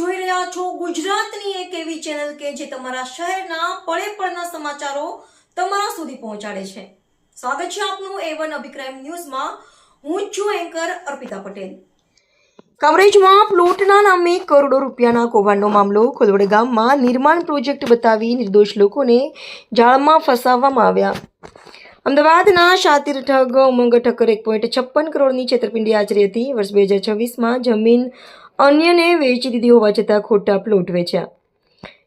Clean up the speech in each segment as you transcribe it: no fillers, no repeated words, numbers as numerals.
જોઈ રહ્યા છો ગુજરાતની એક એવી ચેનલ કે જે તમારા શહેરના પળે પળના સમાચારો તમારા સુધી પહોંચાડે છે। સ્વાગત છે આપનું A1 અભિક્રાઇમ ન્યૂઝમાં। હું છું એન્કર અર્પિતા પટેલ। કામરેજમાં પ્લોટના નામે કરોડો રૂપિયાના કૌભાંડનો મામલો। ખોલવડ ગામમાં નિર્માણ પ્રોજેક્ટ બતાવી નિર્દોષ લોકોને જાળમાં ફસાવવામાં આવ્યા। અમદાવાદના શાતિર ઠગ ઉમંગ ઠક્કર 1.56 કરોડની છેતરપિંડી આચરી હતી। વર્ષ 2026માં જમીન અન્યને વેચી દીધી હોવા છતાં ખોટા પ્લોટ વેચ્યા।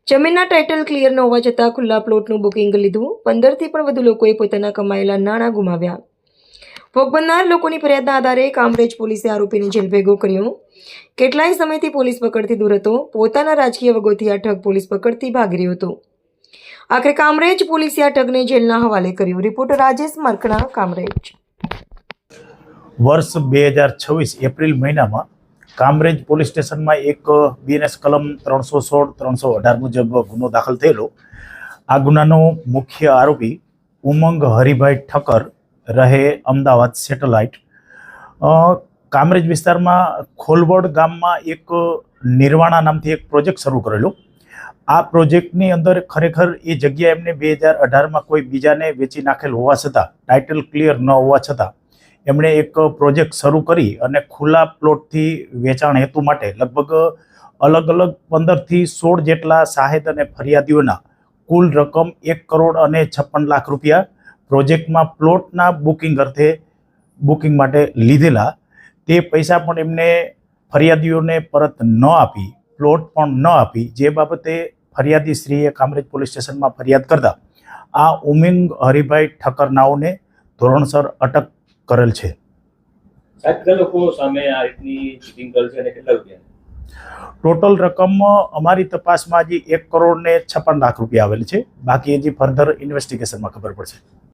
જમીનના ટાઇટલ ક્લિયર ન હોવા છતાં ખુલ્લા પ્લોટનું બુકિંગ લીધું। 15થી પણ વધુ લોકોએ પોતાના કમાયેલા નાણાં ગુમાવ્યા। ભોગ બનનાર લોકોની ફરિયાદના આધારે કામરેજ પોલીસે આરોપીને જેલ ભેગો કર્યો। કેટલાય સમયથી પોલીસ પકડથી દૂર હતો। પોતાના રાજકીય વગોથી આ ઠગ પોલીસ પકડથી ભાગી રહ્યો હતો। આખરે કામરેજ પોલીસે આ ઠગને જેલના હવાલે કર્યો। રિપોર્ટર રાજેશ માર્કણા, કામરેજ। વર્ષ 2026 એપ્રિલ મહિનામાં કામરેજ પોલીસ સ્ટેશનમાં એક BNS કલમ 316-318 મુજબ ગુનો દાખલ થયેલો। આ ગુનાનો મુખ્ય આરોપી ઉમંગ હરિભાઈ ઠક્કર રહે અમદાવાદ સેટેલાઇટ કામરેજ વિસ્તારમાં ખોલવડ ગામમાં એક નિર્વાણા નામથી એક પ્રોજેક્ટ શરૂ કરેલો। આ પ્રોજેક્ટની અંદર ખરેખર એ જગ્યા એમને 2018માં કોઈ બીજાને વેચી નાખેલ હોવા છતાં, ટાઇટલ ક્લિયર ન હોવા છતાં એમણે એક પ્રોજેક્ટ શરૂ કરી અને ખુલ્લા પ્લોટથી વેચાણ હેતુ માટે લગભગ અલગ અલગ 15થી 16 જેટલા સાહેદ અને ફરિયાદીઓના કુલ રકમ 1 કરોડ અને 56 લાખ રૂપિયા પ્રોજેક્ટમાં પ્લોટના બુકિંગ માટે લીધેલા। તે પૈસા પણ એમને ફરિયાદીઓને પરત ન આપી, પ્લોટ પણ ન આપી, જે બાબતે ફરિયાદી શ્રીએ કામરેજ પોલીસ સ્ટેશનમાં ફરિયાદ કરતા આ ઉમંગ હરિભાઈ ઠક્કર નાઓને ધોરણસર અટક કરેલ છે। કેટલા લોકો સામે આ રીતની ચીટિંગ કરેલ છે અને કેટલા રૂપિયા? ટોટલ રકમ અમારી તપાસમાં હજી 1 કરોડ ને 56 લાખ રૂપિયા આવેલ છે। બાકી હજી ફર્ધર ઇન્વેસ્ટિગેશનમાં ખબર પડશે।